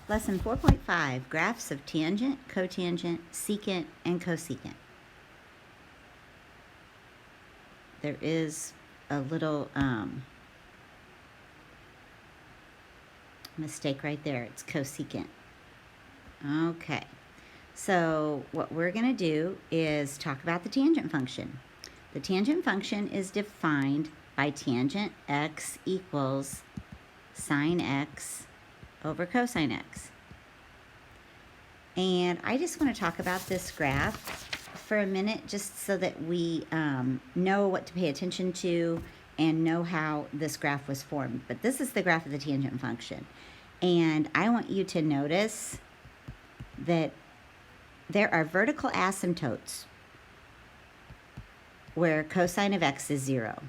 Lesson 4.5, graphs of tangent, cotangent, secant, and cosecant. There is a little mistake right there. It's cosecant. Okay, so what we're going to do is talk about the tangent function. The tangent function is defined by tangent x equals sine x over cosine x. And I just want to talk about this graph for a minute just so that we know what to pay attention to and know how this graph was formed. But this is the graph of the tangent function. And I want you to notice that there are vertical asymptotes where cosine of x is 0.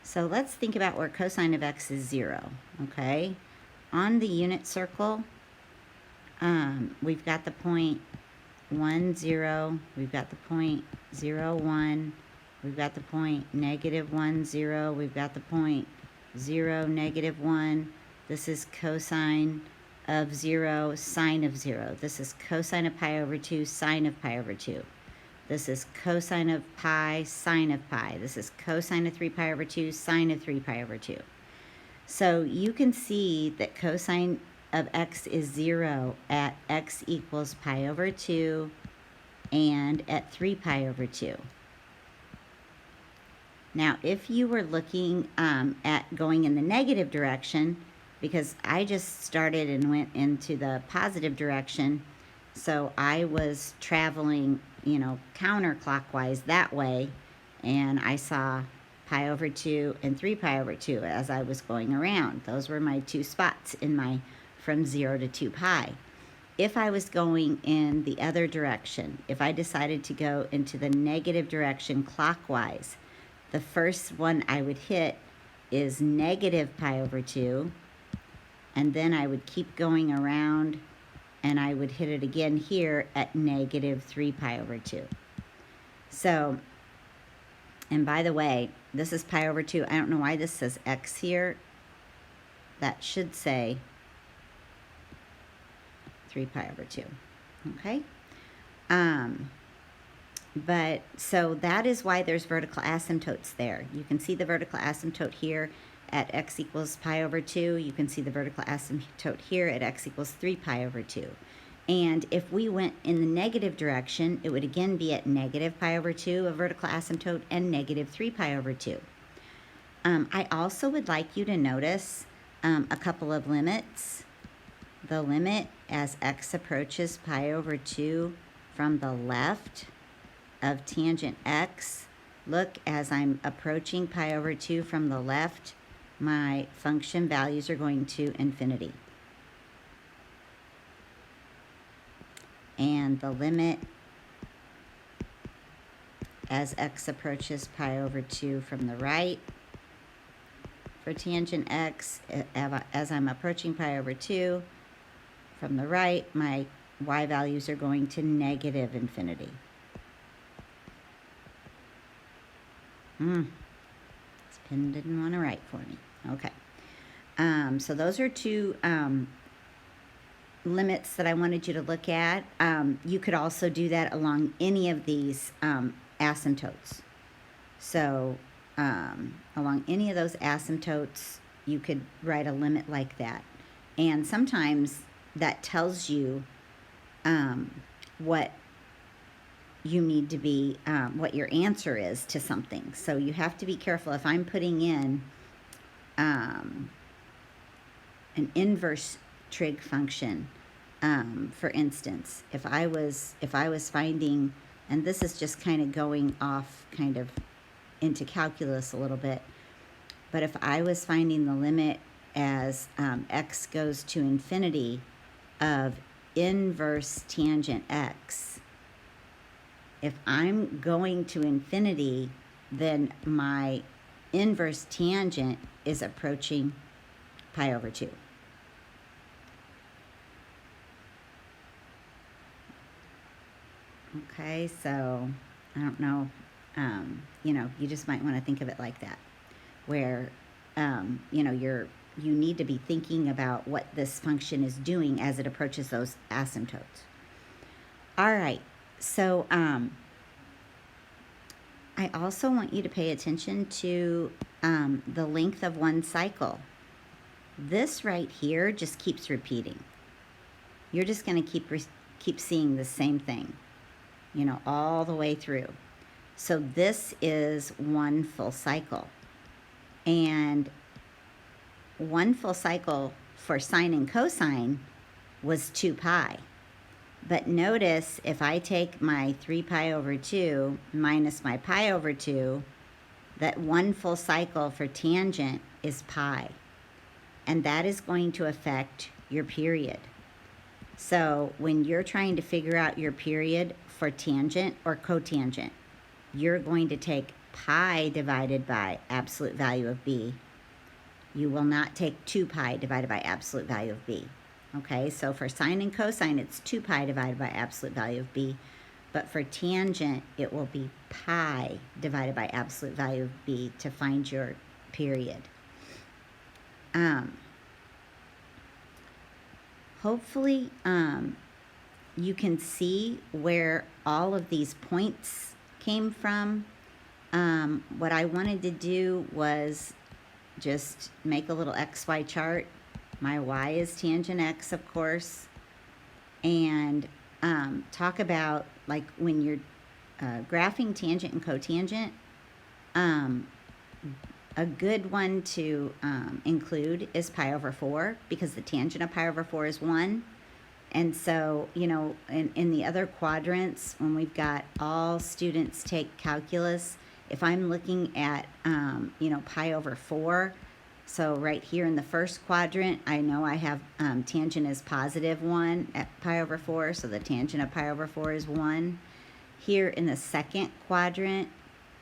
So let's think about where cosine of x is 0, okay? On the unit circle, we've got the point 1, 0, we've got the point 0, 1, we've got the point negative 1, 0, we've got the point 0, negative 1. This is cosine of 0, sine of 0. This is cosine of pi over 2, sine of pi over 2. This is cosine of pi, sine of pi. This is cosine of 3 pi over 2, sine of 3 pi over 2. So you can see that cosine of x is 0 at x equals pi over 2 and at 3 pi over 2. Now, if you were looking at going in the negative direction, because I just started and went into the positive direction, so I was traveling, counterclockwise that way, and I saw pi over 2 and 3 pi over 2 as I was going around. Those were my two spots in my from 0 to 2 pi. If I was going in the other direction, if I decided to go into the negative direction clockwise, the first one I would hit is negative pi over 2, and then I would keep going around and I would hit it again here at negative 3 pi over 2. So, and by the way, this is pi over 2. I don't know why this says x here. That should say 3 pi over 2, okay? But so that is why there's vertical asymptotes there. You can see the vertical asymptote here at x equals pi over 2. You can see the vertical asymptote here at x equals 3 pi over 2. And if we went in the negative direction, it would again be at negative pi over 2, a vertical asymptote, and negative 3 pi over 2. I also would like you to notice a couple of limits. The limit as x approaches pi over 2 from the left of tangent x. Look, as I'm approaching pi over 2 from the left, my function values are going to infinity. And the limit as x approaches pi over 2 from the right for tangent x, as I'm approaching pi over 2 from the right, my y values are going to negative infinity. This pen didn't want to write for me. Okay. So those are two limits that I wanted you to look at. You could also do that along any of these asymptotes. So along any of those asymptotes, you could write a limit like that. And sometimes that tells you what you need to be, what your answer is to something. So you have to be careful. If I'm putting in an inverse trig function, for instance, if I was finding, and this is just kind of going off kind of into calculus a little bit, but if I was finding the limit as x goes to infinity of inverse tangent x, if I'm going to infinity, then my inverse tangent is approaching pi over 2. Okay, so I don't know, you know, you just might want to think of it like that, where, you know, you need to be thinking about what this function is doing as it approaches those asymptotes. All right, so I also want you to pay attention to the length of one cycle. This right here just keeps repeating. You're just going to keep seeing the same thing, you know, all the way through. So this is one full cycle. And one full cycle for sine and cosine was 2 pi. But notice if I take my 3 pi over 2 minus my pi over 2, that one full cycle for tangent is pi. And that is going to affect your period. So when you're trying to figure out your period for tangent or cotangent, you're going to take pi divided by absolute value of b. You will not take 2 pi divided by absolute value of b. Okay, so for sine and cosine, it's 2 pi divided by absolute value of b. But for tangent, it will be pi divided by absolute value of b to find your period. Hopefully, you can see where all of these points came from. What I wanted to do was just make a little XY chart. My Y is tangent X, of course, and talk about, like, when you're graphing tangent and cotangent, a good one to include is pi over 4, because the tangent of pi over 4 is 1. And so, you know, in the other quadrants, when we've got all students take calculus, if I'm looking at, you know, pi over 4, so right here in the first quadrant, I know I have tangent is positive 1 at pi over 4, so the tangent of pi over 4 is 1. Here in the second quadrant,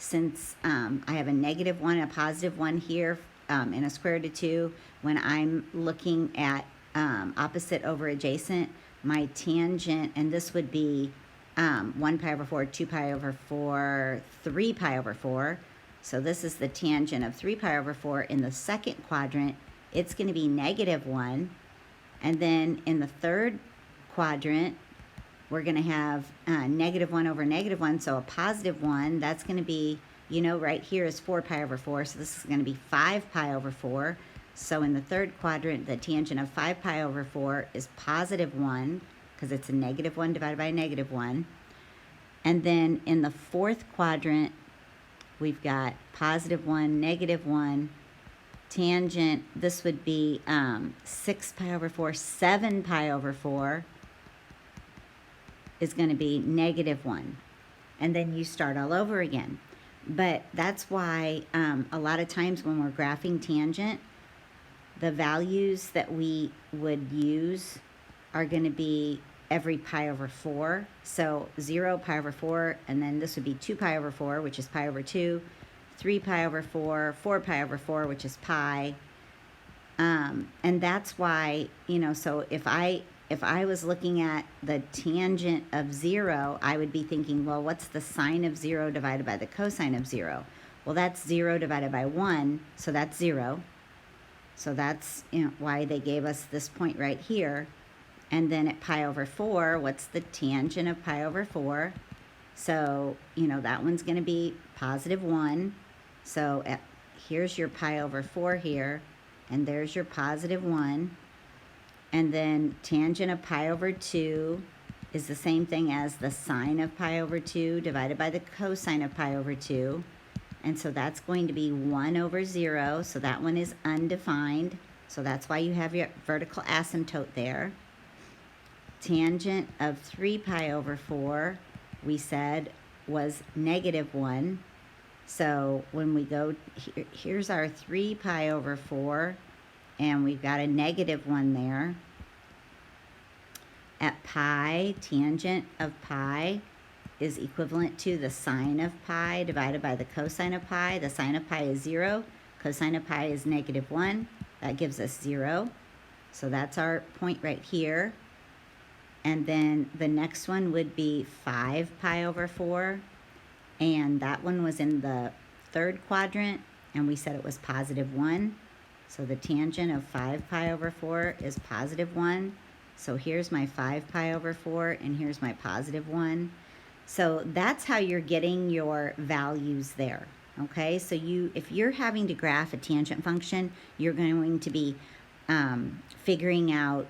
since I have a negative 1 and a positive 1 here in a square root of 2, when I'm looking at opposite over adjacent, my tangent, and this would be 1 pi over 4, 2 pi over 4, 3 pi over 4. So this is the tangent of 3 pi over 4 in the second quadrant. It's going to be negative 1. And then in the third quadrant, we're going to have negative 1 over negative 1, so a positive 1. That's going to be, you know, right here is 4 pi over 4, so this is going to be 5 pi over 4. So in the third quadrant, the tangent of 5 pi over 4 is positive 1, because it's a negative 1 divided by a negative 1. And then in the fourth quadrant, we've got positive 1, negative 1. Tangent, this would be 6 pi over 4, 7 pi over 4 is going to be negative 1. And then you start all over again. But that's why a lot of times when we're graphing tangent, the values that we would use are going to be every pi over 4. So 0 pi over 4, and then this would be 2 pi over 4, which is pi over 2, 3 pi over 4, 4 pi over 4, which is pi. And that's why, you know, so if I was looking at the tangent of 0, I would be thinking, well, what's the sine of 0 divided by the cosine of 0? Well, that's 0 divided by 1, so that's 0. So that's, you know, why they gave us this point right here. And then at pi over 4, what's the tangent of pi over 4? So, you know, that one's going to be positive 1. So here's your pi over 4 here, and there's your positive 1. And then tangent of pi over 2 is the same thing as the sine of pi over 2 divided by the cosine of pi over 2. And so that's going to be 1 over 0. So that one is undefined. So that's why you have your vertical asymptote there. Tangent of 3 pi over 4, we said, was negative 1. So when we go, here's our 3 pi over 4. And we've got a negative 1 there. At pi, tangent of pi is equivalent to the sine of pi divided by the cosine of pi. The sine of pi is 0. Cosine of pi is negative 1. That gives us 0. So that's our point right here. And then the next one would be 5 pi over 4. And that one was in the third quadrant, and we said it was positive 1. So the tangent of 5 pi over 4 is positive 1. So here's my 5 pi over 4, and here's my positive 1. So that's how you're getting your values there. Okay, so if you're having to graph a tangent function, you're going to be figuring out,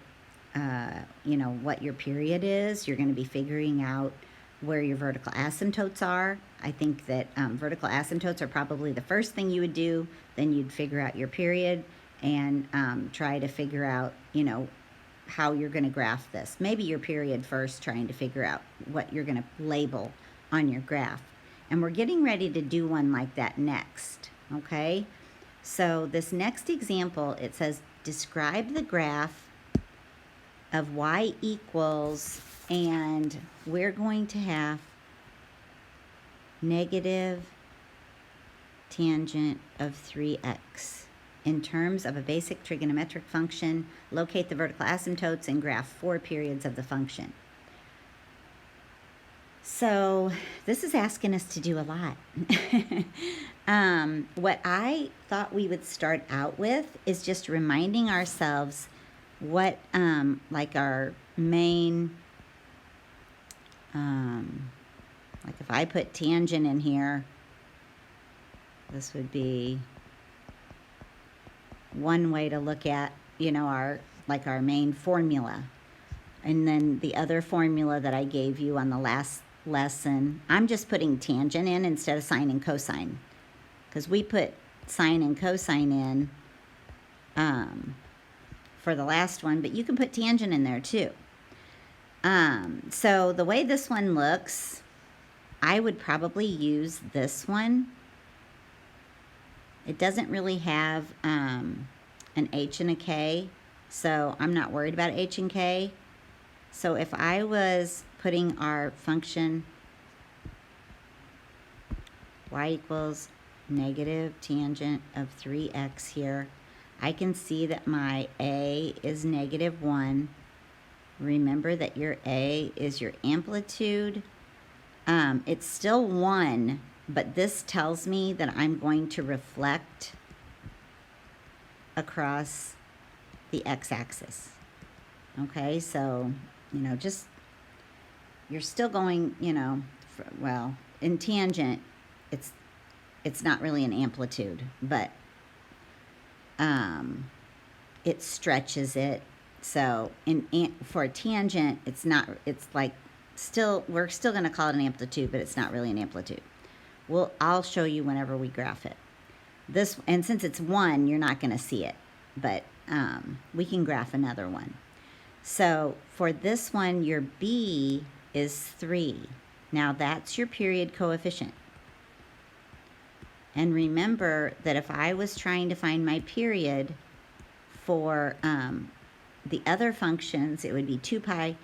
what your period is. You're going to be figuring out where your vertical asymptotes are. I think that vertical asymptotes are probably the first thing you would do. Then you'd figure out your period and try to figure out, how you're going to graph this. Maybe your period first, trying to figure out what you're going to label on your graph. And we're getting ready to do one like that next, okay? So this next example, it says, describe the graph of y equals, and we're going to have negative tangent of 3x. In terms of a basic trigonometric function, locate the vertical asymptotes and graph 4 periods of the function. So this is asking us to do a lot. What I thought we would start out with is just reminding ourselves what, like our main, like if I put tangent in here, this would be one way to look at, our main formula. And then the other formula that I gave you on the last lesson, I'm just putting tangent in instead of sine and cosine, because we put sine and cosine in for the last one, but you can put tangent in there too. So the way this one looks, I would probably use this one. It doesn't really have an h and a k, so I'm not worried about h and k. So if I was putting our function y equals negative tangent of 3x here, I can see that my a is negative 1. Remember that your a is your amplitude. It's still 1, but this tells me that I'm going to reflect across the x-axis. Okay, so, just, you're still going, well, in tangent, it's not really an amplitude, but it stretches it. So for a tangent, it's not, it's like we're still going to call it an amplitude, but it's not really an amplitude. I'll show you whenever we graph it. And since it's 1, you're not going to see it, but we can graph another one. So for this one, your b is 3. Now that's your period coefficient. And remember that if I was trying to find my period for the other functions, it would be 2 pi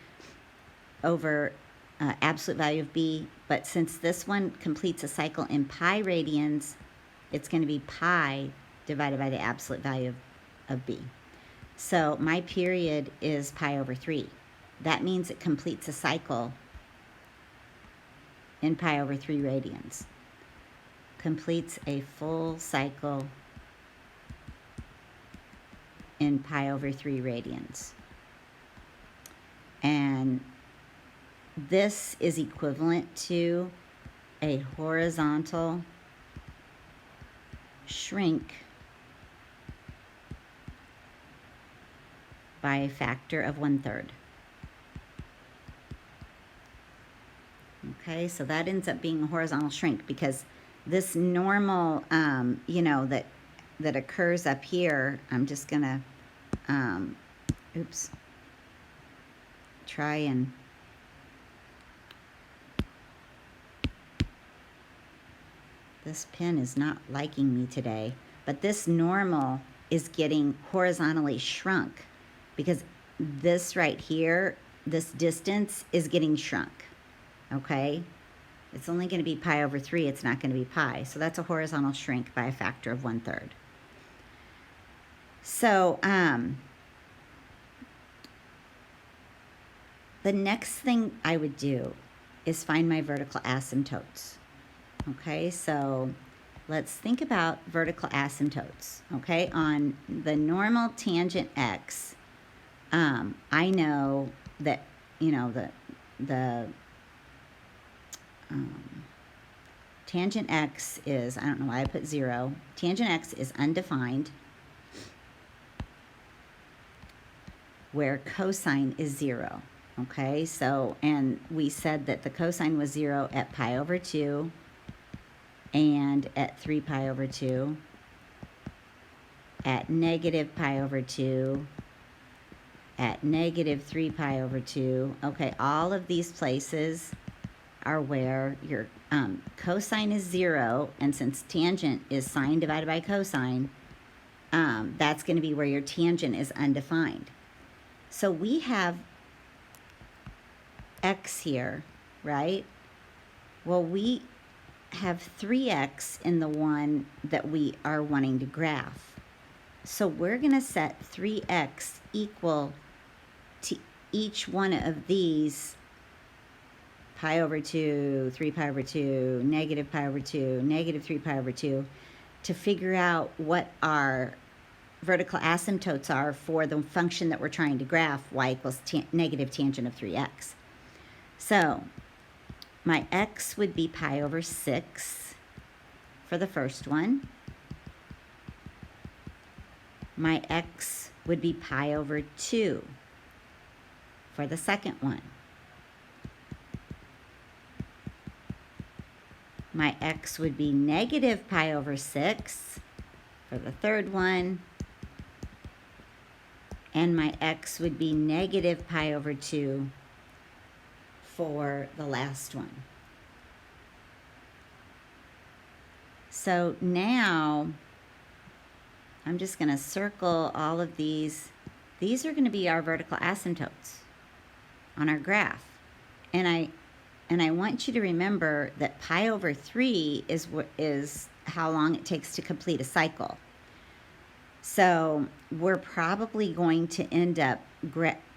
over absolute value of b. But since this one completes a cycle in pi radians, it's going to be pi divided by the absolute value of b. So my period is pi over 3. That means it completes a cycle in pi over 3 radians. Completes a full cycle in pi over 3 radians. And this is equivalent to a horizontal shrink by a factor of 1/3. Okay, so that ends up being a horizontal shrink, because this normal, that occurs up here, I'm just gonna, try and this pen is not liking me today, but this normal is getting horizontally shrunk, because this right here, this distance is getting shrunk, okay? It's only going to be pi over 3. It's not going to be pi. So that's a horizontal shrink by a factor of 1/3. So the next thing I would do is find my vertical asymptotes. Okay, so let's think about vertical asymptotes. Okay, on the normal tangent x, I know that, the tangent x is, I don't know why I put 0. Tangent x is undefined, where cosine is 0. Okay, so, and we said that the cosine was 0 at pi over 2 and at 3 pi over 2, at negative pi over 2, at negative 3 pi over 2. Okay, all of these places are where your cosine is 0, and since tangent is sine divided by cosine, that's going to be where your tangent is undefined. So we have x here, right? Well, we have 3x in the one that we are wanting to graph. So we're going to set 3x equal to each one of these: pi over 2, 3 pi over 2, negative pi over 2, negative 3 pi over 2, to figure out what our vertical asymptotes are for the function that we're trying to graph, y equals negative tangent of 3x. So my x would be pi over 6 for the first one. My x would be pi over 2 for the second one. My x would be negative pi over 6 for the third one. And my x would be negative pi over 2 for the last one. So now I'm just going to circle all of these. These are going to be our vertical asymptotes on our graph. And I want you to remember that pi over 3 is how long it takes to complete a cycle. So we're probably going to end up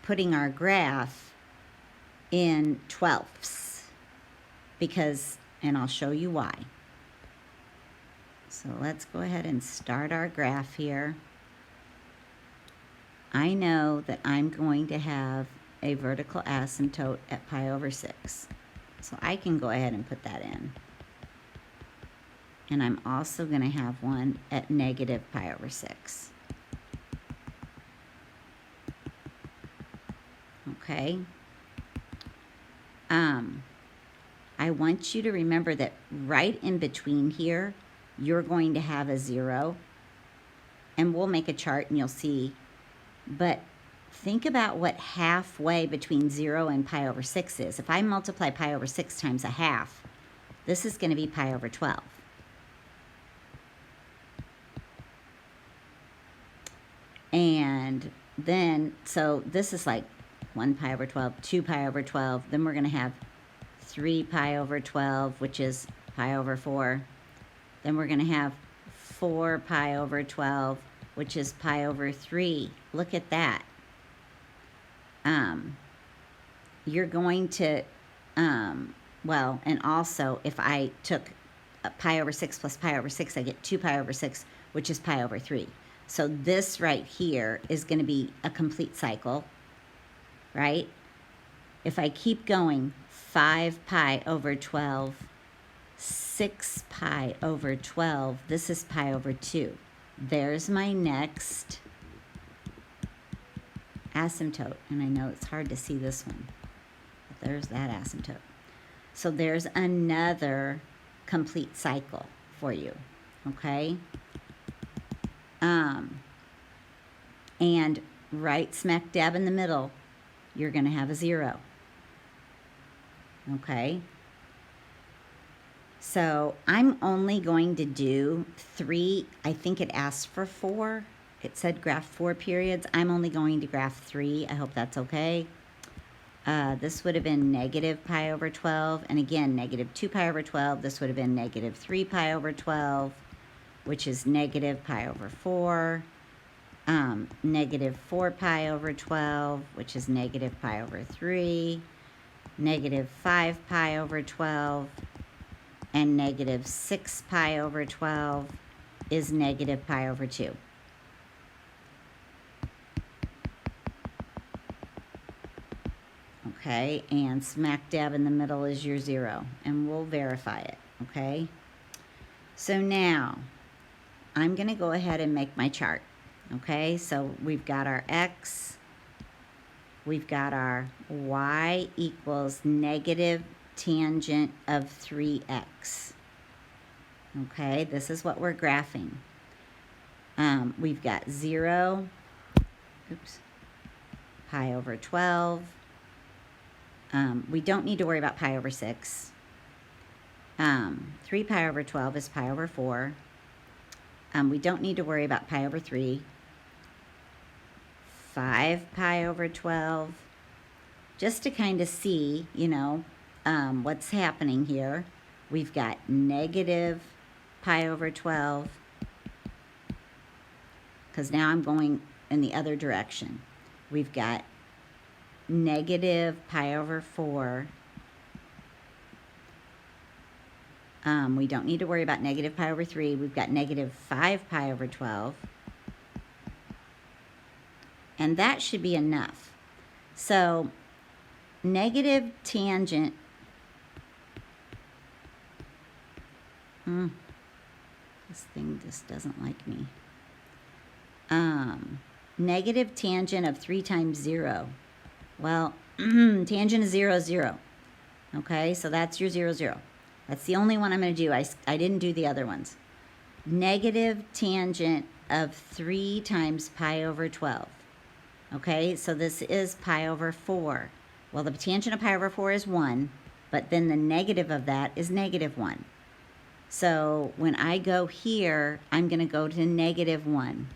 putting our graph in 12ths, because, and I'll show you why. So let's go ahead and start our graph here. I know that I'm going to have a vertical asymptote at pi over 6. So I can go ahead and put that in. And I'm also going to have one at negative pi over 6. Okay. I want you to remember that right in between here, you're going to have a 0. And we'll make a chart and you'll see. But think about what halfway between 0 and pi over 6 is. If I multiply pi over 6 times a half, this is going to be pi over 12. And then, so this is like 1 pi over 12, 2 pi over 12. Then we're going to have 3 pi over 12, which is pi over 4. Then we're going to have 4 pi over 12, which is pi over 3. Look at that. You're going to, well, and also if I took pi over 6 plus pi over 6, I get 2 pi over 6, which is pi over 3. So this right here is going to be a complete cycle, right? If I keep going, 5 pi over 12, 6 pi over 12, this is pi over 2. There's my next asymptote. And I know it's hard to see this one, but there's that asymptote. So there's another complete cycle for you, okay? And right smack dab in the middle, you're going to have a 0. Okay? So I'm only going to do 3. I think it asked for 4. It said graph 4 periods. I'm only going to graph 3. I hope that's okay. This would have been negative pi over 12. And again, negative 2 pi over 12. This would have been negative 3 pi over 12, which is negative pi over 4. negative 4 pi over 12, which is negative pi over 3, negative 5 pi over 12, and negative 6 pi over 12 is negative pi over 2. Okay, and smack dab in the middle is your 0, and we'll verify it, okay? So now, I'm going to go ahead and make my chart, okay? So we've got our x, we've got our y equals negative tangent of 3x. Okay, this is what we're graphing. We've got 0, pi over 12. We don't need to worry about pi over 6. 3 pi over 12 is pi over 4. We don't need to worry about pi over 3. 5 pi over 12. Just to kind of see, you know, what's happening here. We've got negative pi over 12, because now I'm going in the other direction. We've got negative pi over 4. We don't need to worry about negative pi over 3. We've got negative 5 pi over 12. And that should be enough. So negative tangent, this thing just doesn't like me. Negative tangent of 3 times 0. Well, tangent is 0, 0. Okay, so that's your 0, 0. That's the only one I'm going to do. I didn't do the other ones. Negative tangent of 3 times pi over 12. Okay, so this is pi over 4. Well, the tangent of pi over 4 is 1, but then the negative of that is negative 1. So when I go here, I'm going to go to negative 1.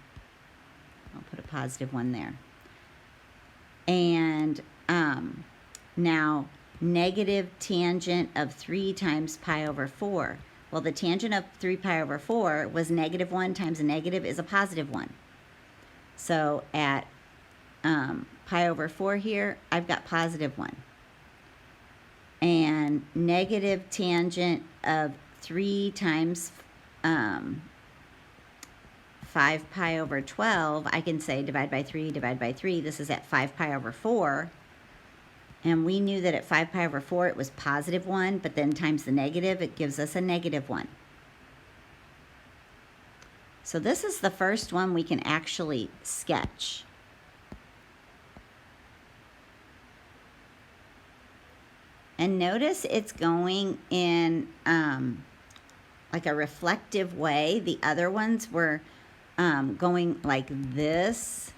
I'll put a positive 1 there. And now negative tangent of 3 times pi over 4. Well, the tangent of 3 pi over 4 was negative 1 times a negative is a positive 1. So at pi over 4 here, I've got positive 1. And negative tangent of 3 times 5 pi over 12, I can say divide by 3, divide by 3. This is at 5 pi over 4. And we knew that at 5 pi over 4 it was positive 1, but then times the negative, it gives us a negative 1. So this is the first one we can actually sketch. And notice it's going in like a reflective way. The other ones were going like this,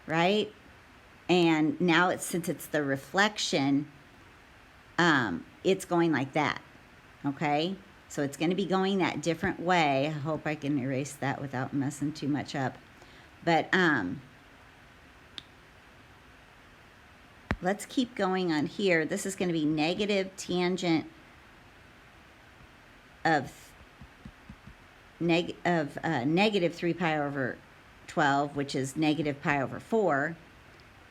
right? And now it's, since it's the reflection, it's going like that, okay? So it's going to be going that different way. I hope I can erase that without messing too much up. But let's keep going on here. This is going to be negative tangent of negative 3 pi over 12, which is negative pi over 4.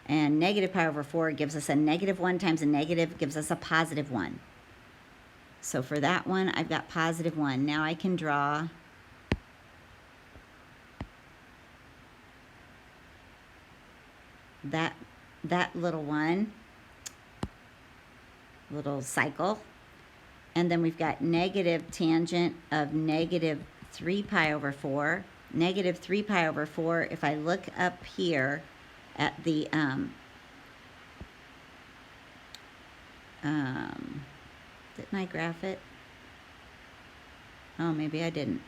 And negative pi over 4 gives us a negative 1 times a negative gives us a positive 1. So for that one, I've got positive 1. Now I can draw that little one, little cycle. And then we've got negative tangent of negative 3 pi over 4. Negative 3 pi over 4, if I look up here at the, didn't I graph it? Oh, maybe I didn't.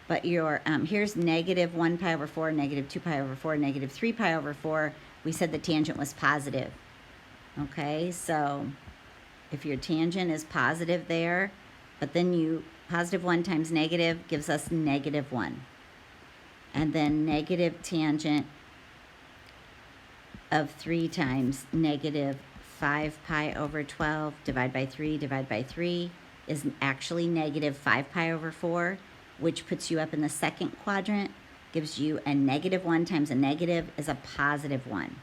But your, here's negative 1 pi over 4, negative 2 pi over 4, negative 3 pi over 4. We said the tangent was positive. Okay, so if your tangent is positive there, but then you, positive 1 times negative gives us negative 1. And then negative tangent of 3 times negative 5 pi over 12 divide by 3 is actually negative 5 pi over 4, which puts you up in the second quadrant. gives you a -1 times a negative is a +1.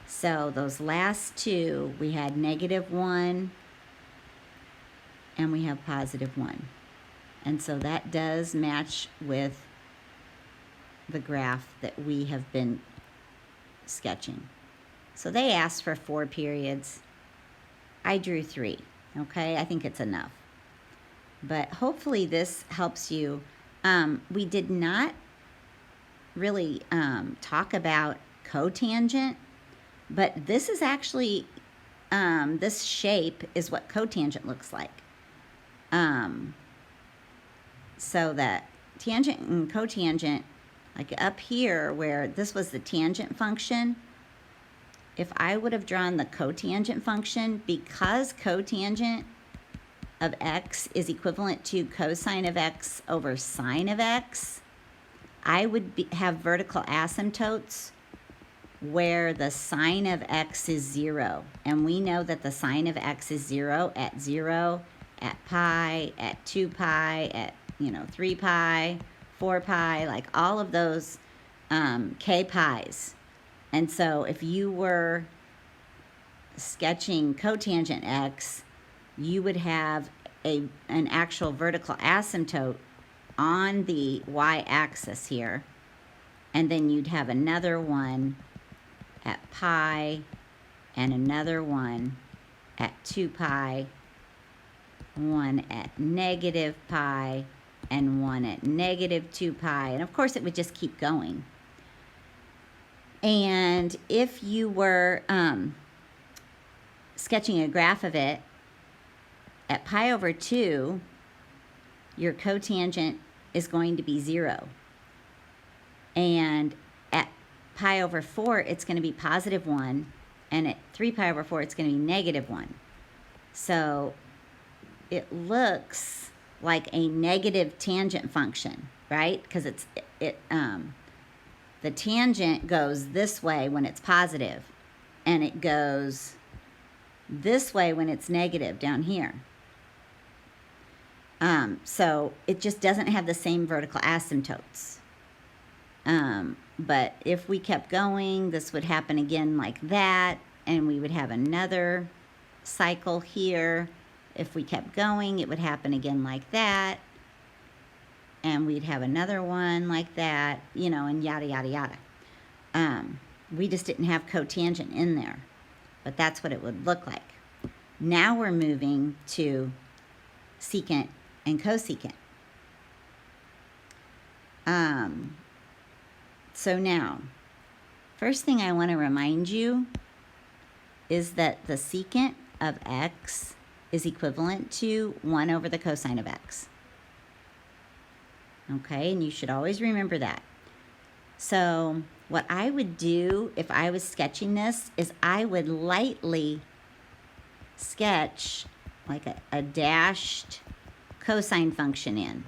So those last two, we had -1 and we have +1. And so that does match with the graph that we have been sketching. So they asked for 4 periods. I drew 3, okay? I think it's enough. But hopefully this helps you. We did not really talk about cotangent, but this is actually, this shape is what cotangent looks like. So that tangent and cotangent, like up here where this was the tangent function, if I would have drawn the cotangent function, because cotangent of x is equivalent to cosine of x over sine of x, I would have vertical asymptotes where the sine of x is 0. And we know that the sine of x is 0, at pi, at 2 pi, at 3 pi, 4 pi, like all of those k pi's. And so if you were sketching cotangent x, you would have an actual vertical asymptote on the y-axis here, and then you'd have another one at pi, and another one at 2 pi, one at -pi, and one at -2 pi, and of course it would just keep going. And if you were sketching a graph of it, at pi over 2, your cotangent is going to be 0. And at pi over 4, it's going to be +1. And at 3 pi over 4, it's going to be -1. So it looks like a negative tangent function, right? Because the tangent goes this way when it's positive, and it goes this way when it's negative down here. So it just doesn't have the same vertical asymptotes. But if we kept going, this would happen again like that, and we would have another cycle here. If we kept going, it would happen again like that, and we'd have another one like that, and yada, yada, yada. We just didn't have cotangent in there, but that's what it would look like. Now we're moving to secant and cosecant. So now, first thing I want to remind you is that the secant of x is equivalent to 1 over the cosine of x. Okay, and you should always remember that. So what I would do if I was sketching this is I would lightly sketch like a dashed cosine function in.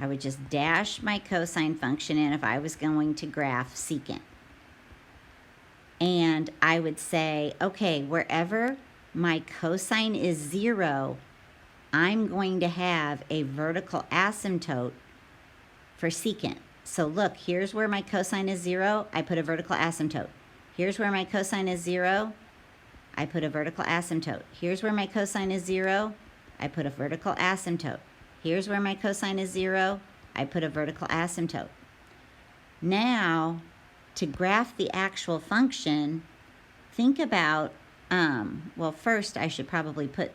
I would just dash my cosine function in if I was going to graph secant. And I would say, okay, wherever my cosine is 0, I'm going to have a vertical asymptote for secant. So look, here's where my cosine is 0, I put a vertical asymptote. Here's where my cosine is 0, I put a vertical asymptote. Here's where my cosine is 0, I put a vertical asymptote. Here's where my cosine is 0, I put a vertical asymptote. Now, to graph the actual function, think about, well, first I should probably put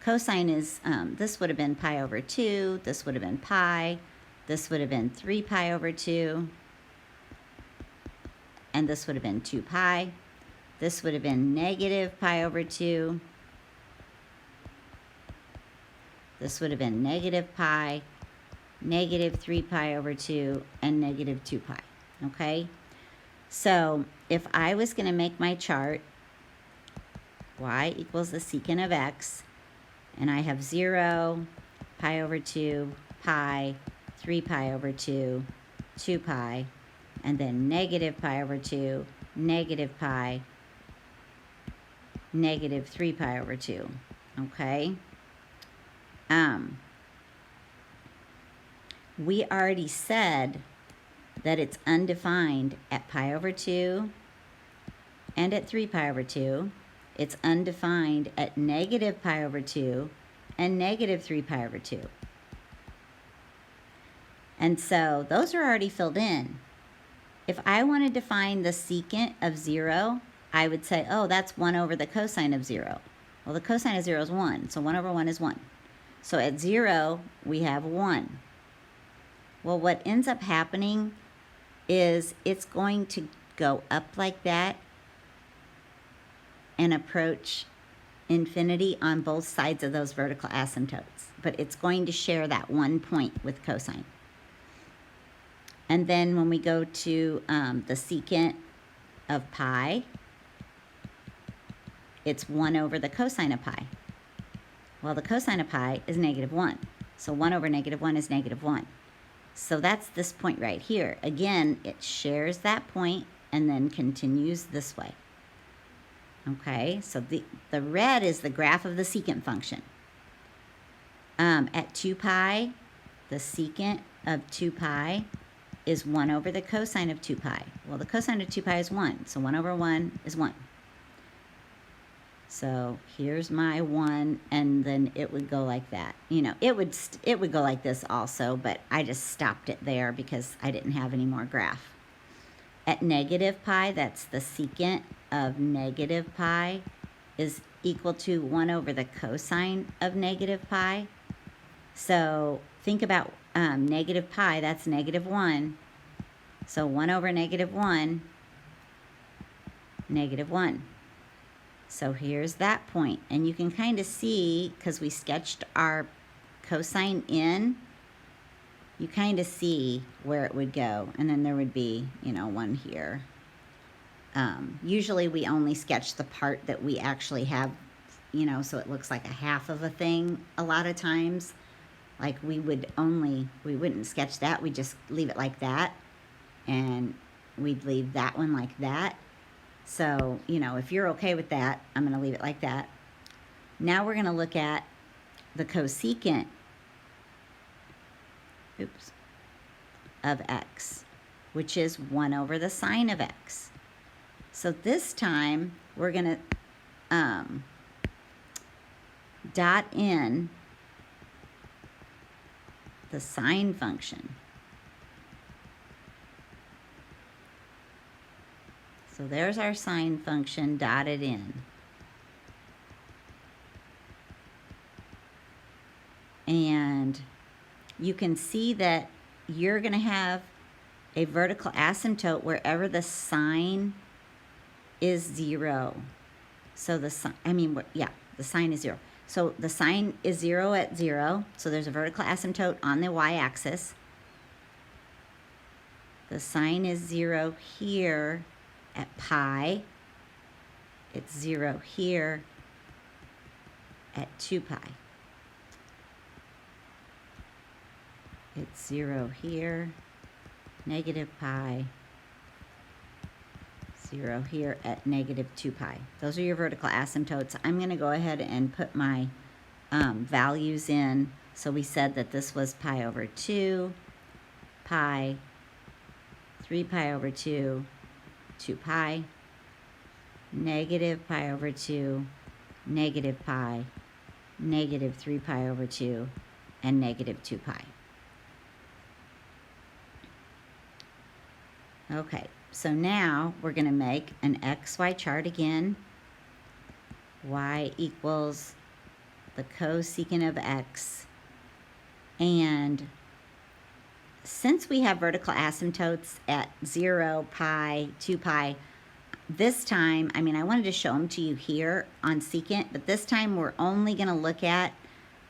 cosine is, this would have been pi over 2, this would have been pi, this would have been 3 pi over 2, and this would have been 2 pi. This would have been -pi over 2. This would have been -pi, -3 pi over 2, and -2 pi, okay? So if I was going to make my chart, y equals the secant of x, and I have 0, pi over 2, pi, 3 pi over 2, 2 pi, and then -pi over 2, -pi, -3 pi over 2, okay? We already said that it's undefined at pi over 2 and at 3 pi over 2. It's undefined at negative pi over 2 and negative 3 pi over 2. And so those are already filled in. If I wanted to find the secant of 0, I would say, oh, that's 1 over the cosine of 0. Well, the cosine of 0 is 1, so 1 over 1 is 1. So at 0, we have 1. Well, what ends up happening is it's going to go up like that and approach infinity on both sides of those vertical asymptotes. But it's going to share that 1 point with cosine. And then when we go to the secant of pi, it's 1 over the cosine of pi. Well, the cosine of pi is negative 1. So 1 over negative 1 is negative 1. So that's this point right here. Again, it shares that point and then continues this way. Okay, so the red is the graph of the secant function. At 2 pi, the secant of 2 pi is 1 over the cosine of 2 pi. Well, the cosine of 2 pi is 1, so 1 over 1 is 1. So here's my 1, and then it would go like that. You know, it would go like this also, but I just stopped it there because I didn't have any more graph. At negative pi, that's the secant of negative pi, is equal to 1 over the cosine of negative pi. So think about negative pi, that's negative 1. So 1 over negative 1, negative 1. So here's that point. And you can kind of see, because we sketched our cosine in, you kind of see where it would go. And then there would be, you know, one here. Usually we only sketch the part that we actually have, you know, so it looks like a half of a thing a lot of times. Like we wouldn't sketch that, we'd just leave it like that. And we'd leave that one like that. So, you know, if you're okay with that, I'm going to leave it like that. Now we're going to look at the cosecant of x, which is 1 over the sine of x. So this time we're going to dot in the sine function. So there's our sine function dotted in. And you can see that you're going to have a vertical asymptote wherever the sine is 0. So the sine, the sine is 0. So the sine is 0 at 0. So there's a vertical asymptote on the y-axis. The sine is 0 here at pi. It's 0 here at 2 pi. It's 0 here, negative pi, 0 here at negative 2 pi. Those are your vertical asymptotes. I'm going to go ahead and put my values in. So we said that this was pi over 2, pi, 3 pi over 2, 2 pi, negative pi over 2, negative pi, negative 3 pi over 2, and negative 2 pi. Okay, so now we're going to make an XY chart again. Y equals the cosecant of x. And since we have vertical asymptotes at 0, pi, 2 pi, this time, I wanted to show them to you here on secant, but this time we're only going to look at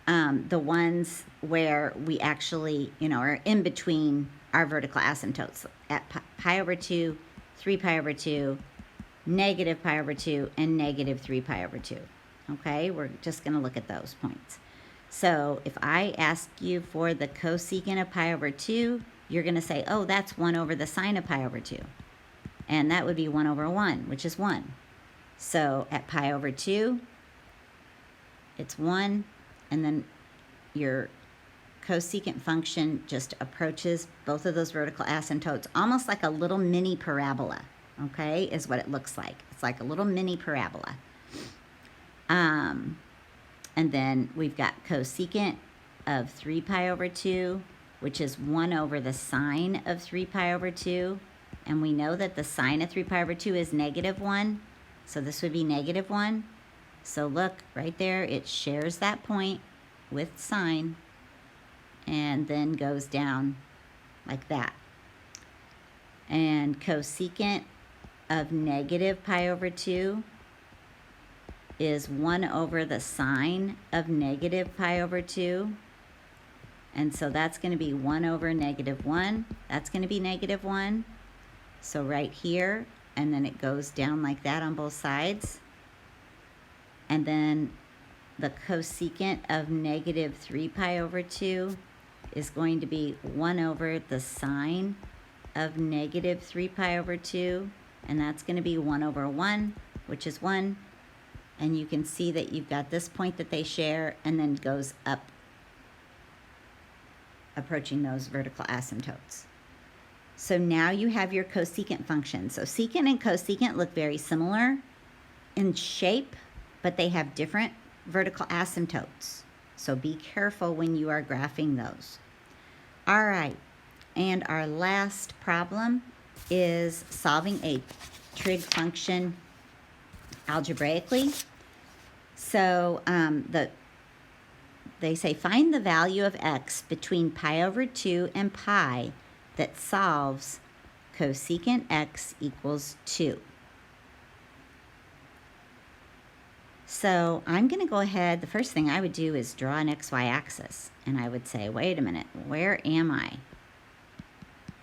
the ones where we actually, are in between our vertical asymptotes at pi over 2, 3 pi over 2, negative pi over 2, and negative 3 pi over 2. Okay, we're just going to look at those points. So if I ask you for the cosecant of pi over 2, you're going to say, oh, that's 1 over the sine of pi over 2. And that would be 1 over 1, which is 1. So at pi over 2, it's 1, and then your cosecant function just approaches both of those vertical asymptotes almost like a little mini parabola, okay, is what it looks like. It's like a little mini parabola. And then we've got cosecant of 3 pi over 2, which is 1 over the sine of 3 pi over 2. And we know that the sine of 3 pi over 2 is -1. So this would be -1. So look, right there, it shares that point with sine and then goes down like that. And cosecant of negative pi over 2 is 1 over the sine of negative pi over 2. And so that's going to be 1 over -1. That's going to be -1. So right here, and then it goes down like that on both sides. And then the cosecant of -3 pi over 2 is going to be 1 over the sine of -3 pi over 2. And that's going to be 1 over 1, which is 1. And you can see that you've got this point that they share and then goes up, approaching those vertical asymptotes. So now you have your cosecant function. So secant and cosecant look very similar in shape, but they have different vertical asymptotes. So be careful when you are graphing those. All right, and our last problem is solving a trig function algebraically. So they say find the value of x between pi over 2 and pi that solves cosecant x equals 2. So I'm going to go ahead, the first thing I would do is draw an xy axis. And I would say, wait a minute, where am I?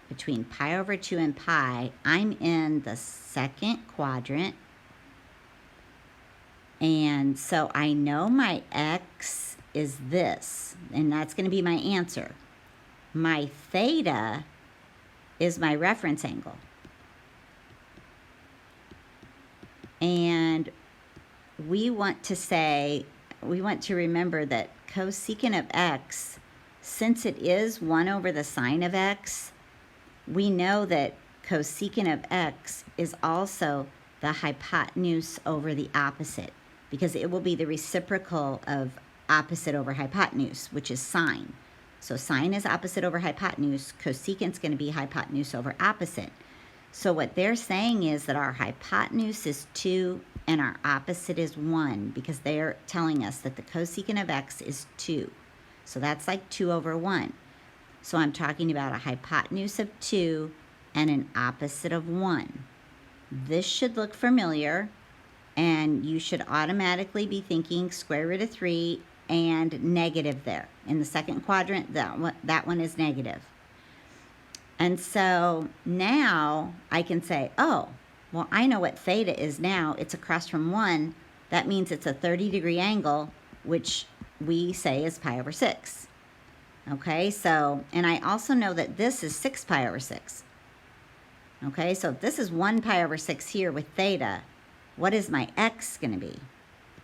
Between pi over 2 and pi, I'm in the second quadrant. And so I know my x is this, and that's going to be my answer. My theta is my reference angle. And we want to remember that cosecant of x, since it is 1 over the sine of x, we know that cosecant of x is also the hypotenuse over the opposite, because it will be the reciprocal of opposite over hypotenuse, which is sine. So sine is opposite over hypotenuse. Cosecant is going to be hypotenuse over opposite. So what they're saying is that our hypotenuse is 2 and our opposite is 1, because they're telling us that the cosecant of x is 2. So that's like 2 over 1. So I'm talking about a hypotenuse of 2 and an opposite of 1. This should look familiar, and you should automatically be thinking square root of 3 and negative there. In the second quadrant, that one is negative. And so now I can say, oh, well, I know what theta is now. It's across from 1. That means it's a 30-degree angle, which we say is pi over 6. Okay, so, and I also know that this is 6 pi over 6. Okay, so if this is 1 pi over 6 here with theta, what is my x going to be?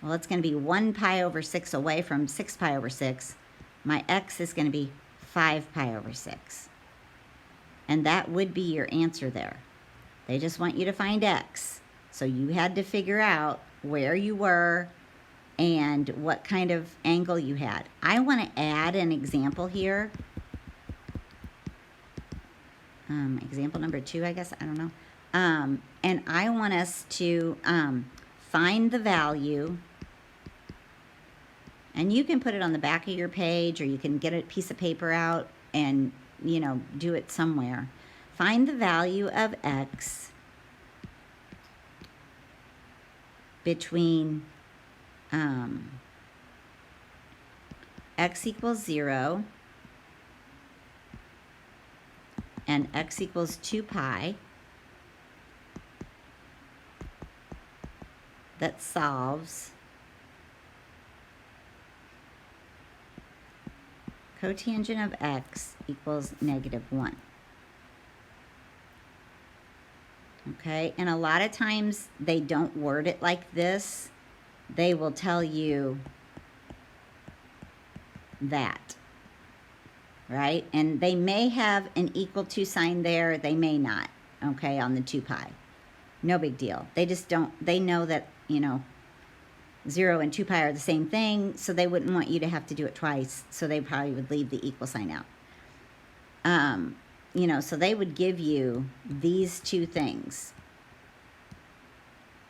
Well, it's going to be 1 pi over 6 away from 6 pi over 6. My x is going to be 5 pi over 6. And that would be your answer there. They just want you to find x. So you had to figure out where you were and what kind of angle you had. I want to add an example here. Example number 2, I guess. I don't know. And I want us to find the value. And you can put it on the back of your page, or you can get a piece of paper out and, you know, do it somewhere. Find the value of x between x equals 0 and x equals 2 pi that solves cotangent of x equals -1. Okay, and a lot of times they don't word it like this. They will tell you that. right? And they may have an equal to sign there, they may not, okay, on the 2 pi. No big deal. They just don't, they know that, 0 and 2 pi are the same thing, so they wouldn't want you to have to do it twice, so they probably would leave the equal sign out. So they would give you these two things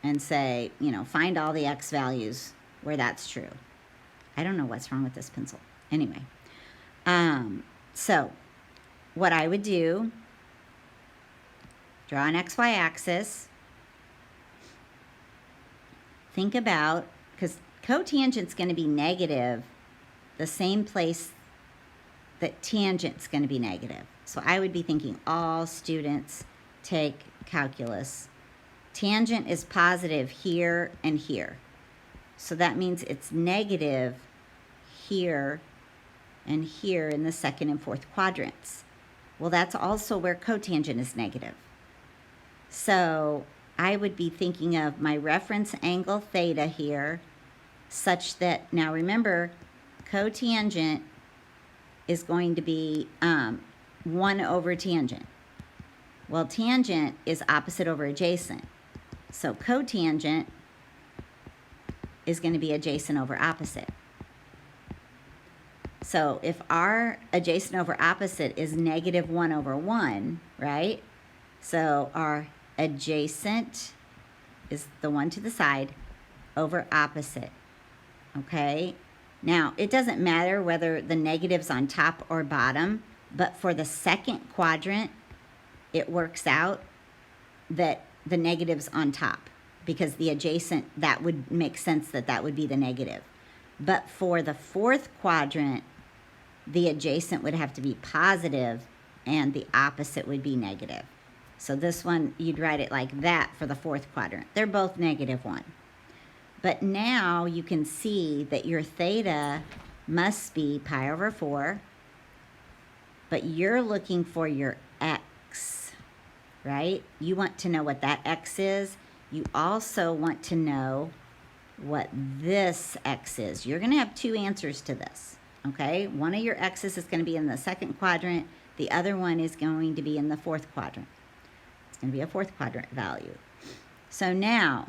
and say, find all the x values where that's true. I don't know what's wrong with this pencil. Anyway, so what I would do, draw an xy axis, think about, because cotangent's going to be negative the same place that tangent's going to be negative. So I would be thinking all students take calculus. Tangent is positive here and here. So that means it's negative here and here in the second and fourth quadrants. Well, that's also where cotangent is negative. So I would be thinking of my reference angle theta here, such that, now remember, cotangent is going to be 1 over tangent. Well, tangent is opposite over adjacent. So cotangent is going to be adjacent over opposite. So if our adjacent over opposite is negative 1 over 1, right? So our adjacent is the one to the side over opposite, okay? Now, it doesn't matter whether the negative's on top or bottom, but for the second quadrant, it works out that the negative's on top, because the adjacent, that would make sense that that would be the negative. But for the fourth quadrant, the adjacent would have to be positive and the opposite would be negative. So this one, you'd write it like that for the fourth quadrant. They're both negative 1. But now you can see that your theta must be pi over 4, but you're looking for your x, right? You want to know what that x is. You also want to know what this x is. You're going to have 2 answers to this, okay? One of your x's is going to be in the second quadrant. The other one is going to be in the fourth quadrant. It's going to be a fourth quadrant value. So now,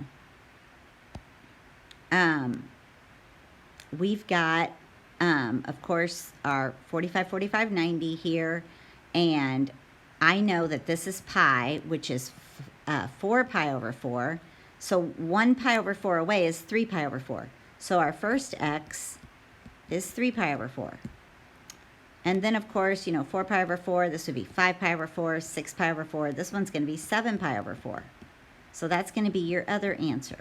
we've got, of course, our 45, 45, 90 here, and I know that this is pi, which is 4 pi over 4. So 1 pi over 4 away is 3 pi over 4. So our first x is 3 pi over 4. And then, of course, 4 pi over 4, this would be 5 pi over 4, 6 pi over 4. This one's going to be 7 pi over 4. So that's going to be your other answer.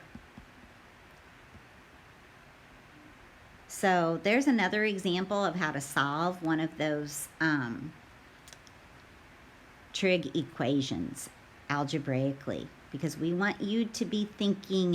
So there's another example of how to solve one of those trig equations algebraically, because we want you to be thinking